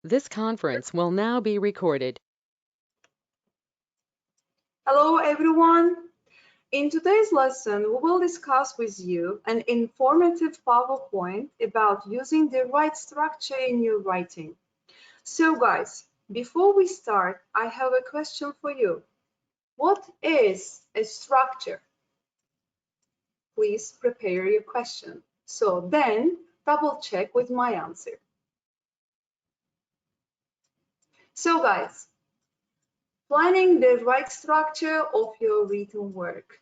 This conference will now be recorded. Hello everyone. In today's lesson, we will discuss with you an informative PowerPoint about using the right structure in your writing. So guys, before we start, I have a question for you. What is a structure? Please prepare your question. So then double check with my answer. So guys, planning the right structure of your written work.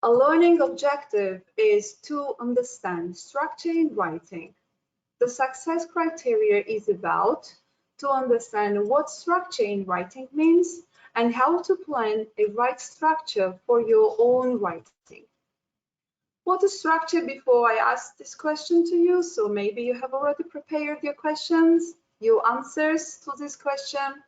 A learning objective is to understand structure in writing. The success criteria is about to understand what structure in writing means and how to plan a right structure for your own writing. What is structure before I ask this question to you? So maybe you have already prepared your questions, your answers to this question.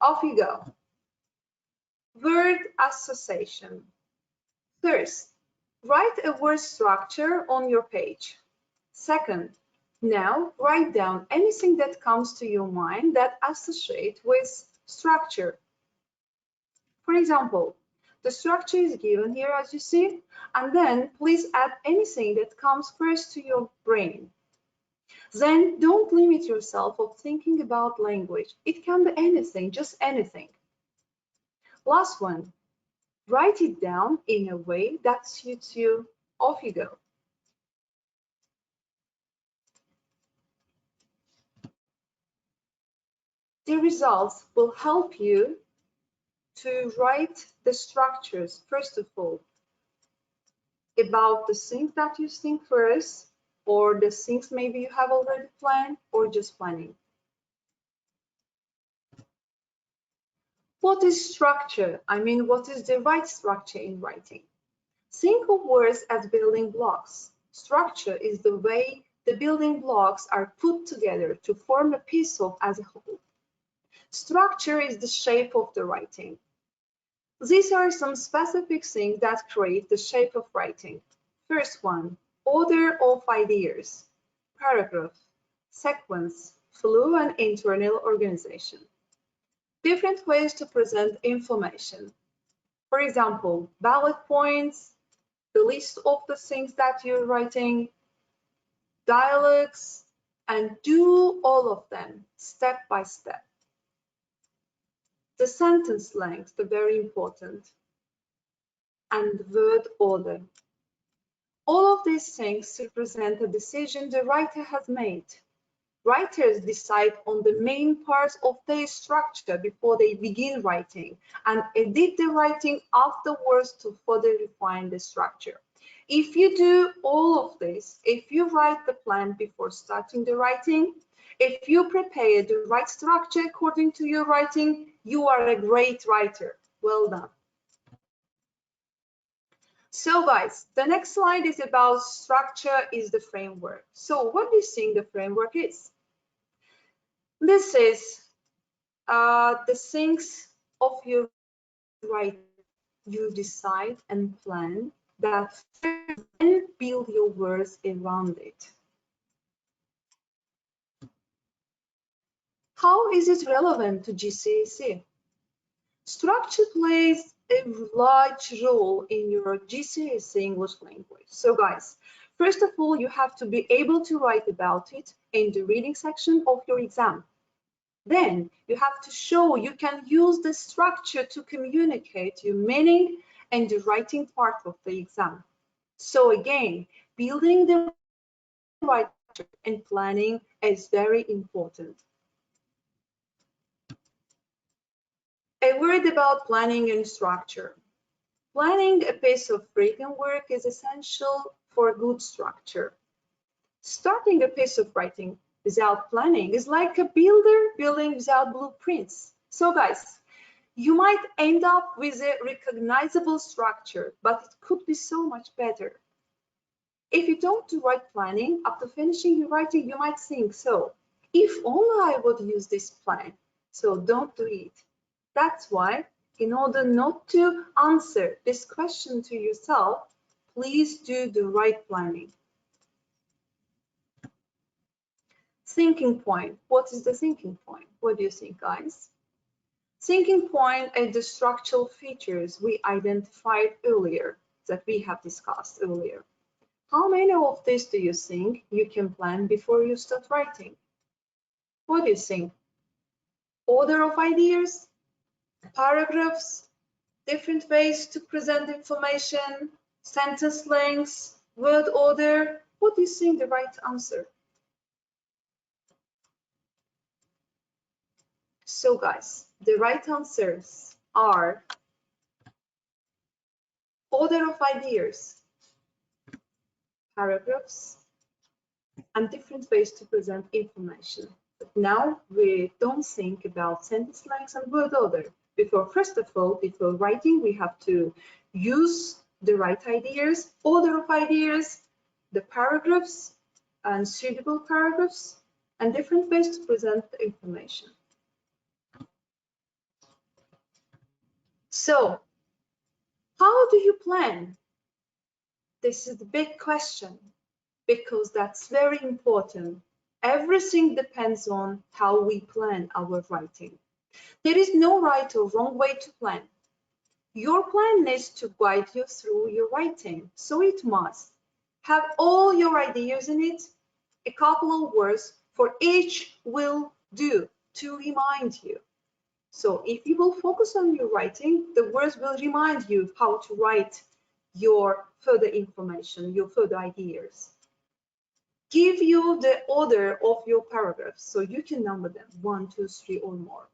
Off you go. Word association. First, write a word structure on your page. Second, now write down anything that comes to your mind that associates with structure. For example, the structure is given here as you see, and then please add anything that comes first to your brain. Then don't limit yourself of thinking about language. It can be anything, just anything. Last one, write it down in a way that suits you. Off you go. The results will help you to write the structures, first of all, about the things that you think first, or the things maybe you have already planned, or just planning. What is structure? I mean, what is the right structure in writing? Think of words as building blocks. Structure is the way the building blocks are put together to form a piece of as a whole. Structure is the shape of the writing. These are some specific things that create the shape of writing. First one, order of ideas, paragraph, sequence, flow and internal organization. Different ways to present information. For example, bullet points, the list of the things that you're writing, dialogues, and do all of them step by step. The sentence length, very important, and word order. All of these things represent a decision the writer has made. Writers decide on the main parts of their structure before they begin writing and edit the writing afterwards to further refine the structure. If you do all of this, if you write the plan before starting the writing, if you prepare the right structure according to your writing, you are a great writer. Well done. So guys, the next slide is about structure is the framework. So what do you think the framework is? This is the things of your writing. You decide and plan that and build your words around it. How is it relevant to GCSE? Structure plays a large role in your GCSE English language. So guys, first of all, you have to be able to write about it in the reading section of your exam. Then you have to show you can use the structure to communicate your meaning in the writing part of the exam. So again, building the right structure and planning is very important. A word about planning and structure. Planning a piece of written work is essential for good structure. Starting a piece of writing without planning is like a builder building without blueprints. So guys, you might end up with a recognizable structure, but it could be so much better. If you don't do right planning, after finishing your writing, you might think, so if only I would use this plan. So don't do it. That's why, in order not to answer this question to yourself, please do the right planning. Thinking point. What is the thinking point? What do you think, guys? Thinking point and the structural features we identified earlier that we have discussed earlier. How many of this do you think you can plan before you start writing? What do you think? Order of ideas, paragraphs, different ways to present information, sentence lengths, word order. What do you think the right answer? So guys, the right answers are order of ideas, paragraphs, and different ways to present information. But now we don't think about sentence lengths and word order. First of all, before writing, we have to use the right ideas, order of ideas, the paragraphs, and suitable paragraphs, and different ways to present the information. So, how do you plan? This is the big question, because that's very important. Everything depends on how we plan our writing. There is no right or wrong way to plan. Your plan needs to guide you through your writing, so it must have all your ideas in it. A couple of words for each will do to remind you. So if you will focus on your writing, the words will remind you how to write your further information, your further ideas. Give you the order of your paragraphs, so you can number them 1, 2, 3 or more.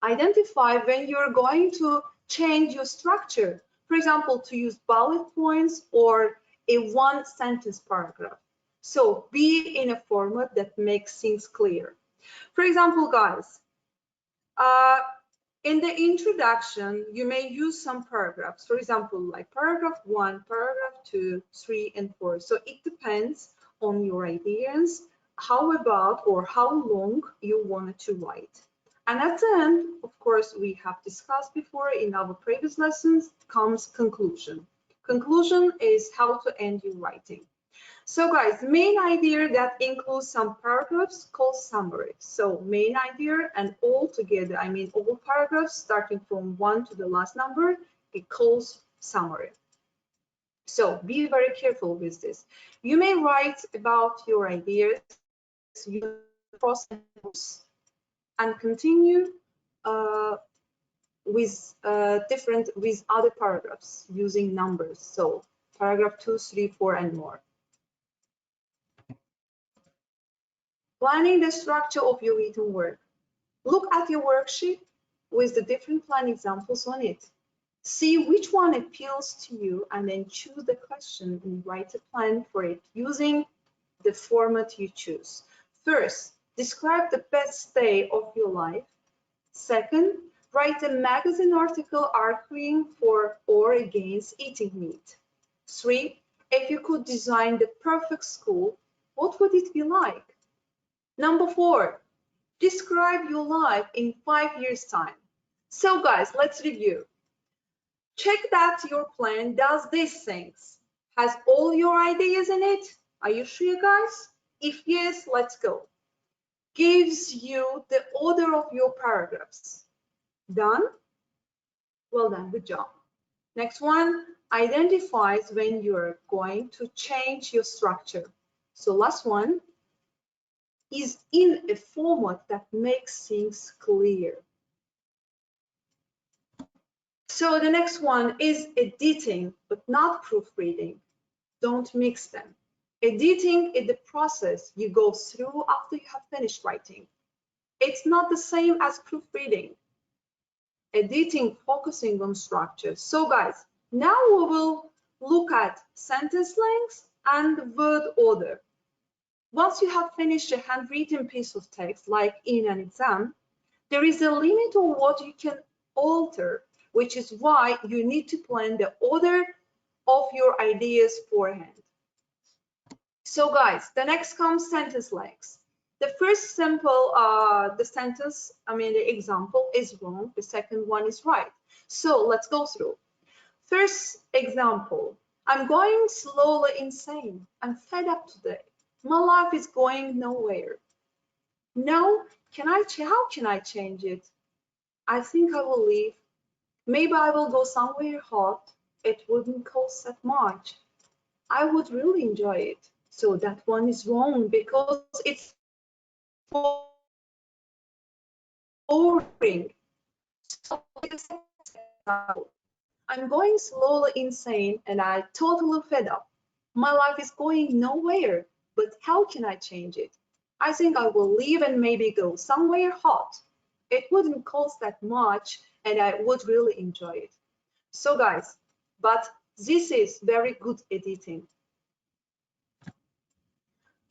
Identify when you're going to change your structure, for example, to use bullet points or a one sentence paragraph. So be in a format that makes things clear. For example, guys, in the introduction, you may use some paragraphs, for example, like paragraph 1, paragraph 2, 3, and 4. So it depends on your ideas, how about or how long you wanted to write. And at the end, of course, we have discussed before in our previous lessons, comes conclusion. Conclusion is how to end your writing. So guys, main idea that includes some paragraphs called summary. So main idea and all together, I mean all paragraphs starting from 1 to the last number, it calls summary. So be very careful with this. You may write about your ideas, use process, and continue with other paragraphs using numbers. So paragraph 2, 3, 4, and more. Planning the structure of your written work. Look at your worksheet with the different plan examples on it. See which one appeals to you and then choose the question and write a plan for it using the format you choose. First, describe the best day of your life. Second, write a magazine article arguing for or against eating meat. 3, if you could design the perfect school, what would it be like? Number 4, describe your life in 5 years' time. So guys, let's review. Check that your plan does these things. Has all your ideas in it? Are you sure, guys? If yes, let's go. Gives you the order of your paragraphs. Done? Well done, good job. Next one, identifies when you're going to change your structure. So last one, is in a format that makes things clear. So the next one is editing, but not proofreading. Don't mix them. Editing is the process you go through after you have finished writing. It's not the same as proofreading. Editing focusing on structure. So guys, now we will look at sentence lengths and word order. Once you have finished a handwritten piece of text, like in an exam, there is a limit of what you can alter, which is why you need to plan the order of your ideas beforehand. So guys, the next comes sentence lengths. The first simple, the example is wrong. The second one is right. So let's go through. First example, I'm going slowly insane. I'm fed up today. My life is going nowhere. No, how can I change it? I think I will leave. Maybe I will go somewhere hot. It wouldn't cost that much. I would really enjoy it. So that one is wrong because it's boring. So I'm going slowly insane and I totally fed up. My life is going nowhere, but how can I change it? I think I will leave and maybe go somewhere hot. It wouldn't cost that much and I would really enjoy it. So guys, but this is very good editing.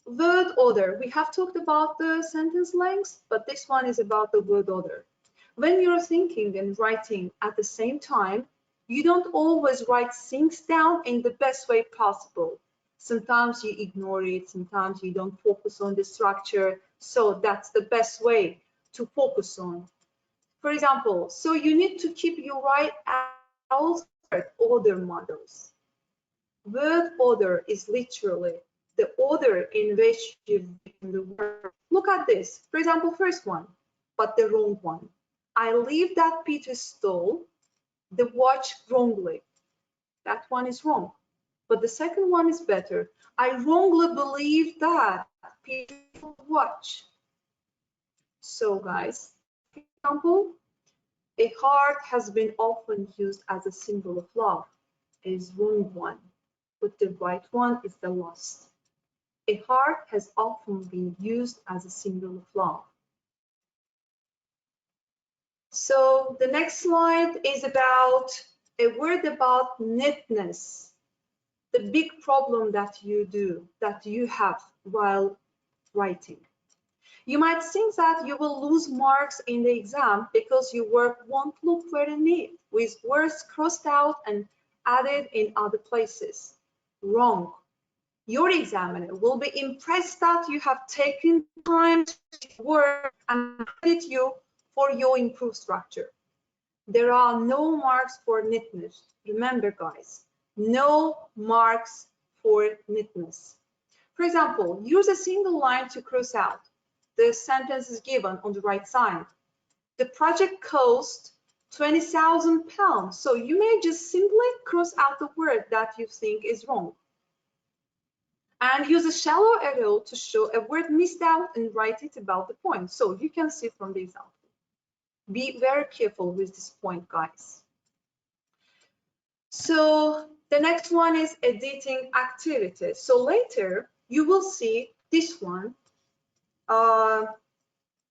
Word order. We have talked about the sentence lengths, but this one is about the word order. When you're thinking and writing at the same time, you don't always write things down in the best way possible. Sometimes you ignore it, sometimes you don't focus on the structure, so that's the best way to focus on. For example, so you need to keep your right else order models. Word order is literally the order in which you've written the word. Look at this. For example, first one, but the wrong one. I leave that Peter stole the watch wrongly. That one is wrong. But the second one is better. I wrongly believe that Peter stole the watch. So guys, for example, a heart has been often used as a symbol of love. It is wrong one, but the right one is the lost. A heart has often been used as a symbol of love. So the next slide is about a word about neatness, the big problem that you have while writing. You might think that you will lose marks in the exam because your work won't look very neat, with words crossed out and added in other places. Wrong. Your examiner will be impressed that you have taken time to work and credit you for your improved structure. There are no marks for neatness. Remember, guys, no marks for neatness. For example, use a single line to cross out. The sentence is given on the right side. The project cost £20,000. So you may just simply cross out the word that you think is wrong. And use a shallow arrow to show a word missed out and write it about the point. So you can see from the example. Be very careful with this point, guys. So the next one is editing activities. So later you will see this one,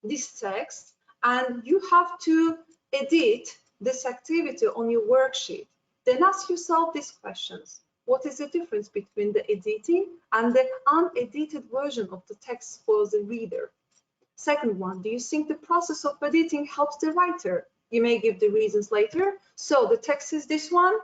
this text, and you have to edit this activity on your worksheet. Then ask yourself these questions. What is the difference between the editing and the unedited version of the text for the reader? Second one, do you think the process of editing helps the writer? You may give the reasons later. So the text is this one.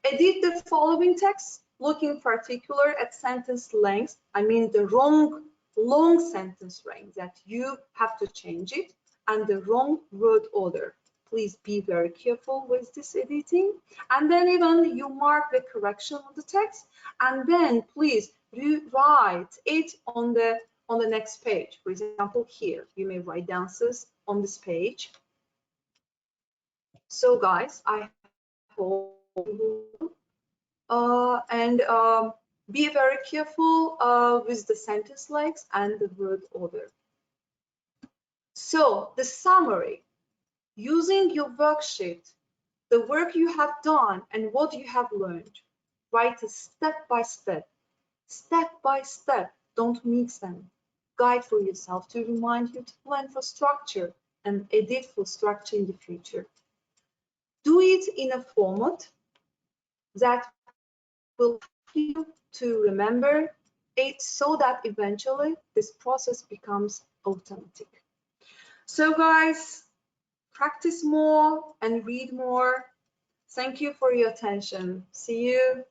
Edit the following text, looking particular at sentence length. I mean the wrong long sentence length that you have to change it, and the wrong word order. Please be very careful with this editing. And then even you mark the correction of the text, and then please rewrite it on the next page. For example, here you may write down this on this page. So guys, I hope be very careful with the sentence lengths and the word order. So the summary, using your worksheet, the work you have done and what you have learned, write it step by step, don't mix them. Guide for yourself to remind you to plan for structure and edit for structure in the future. Do it in a format that will help you to remember it so that eventually this process becomes automatic. So guys, practice more and read more. Thank you for your attention. See you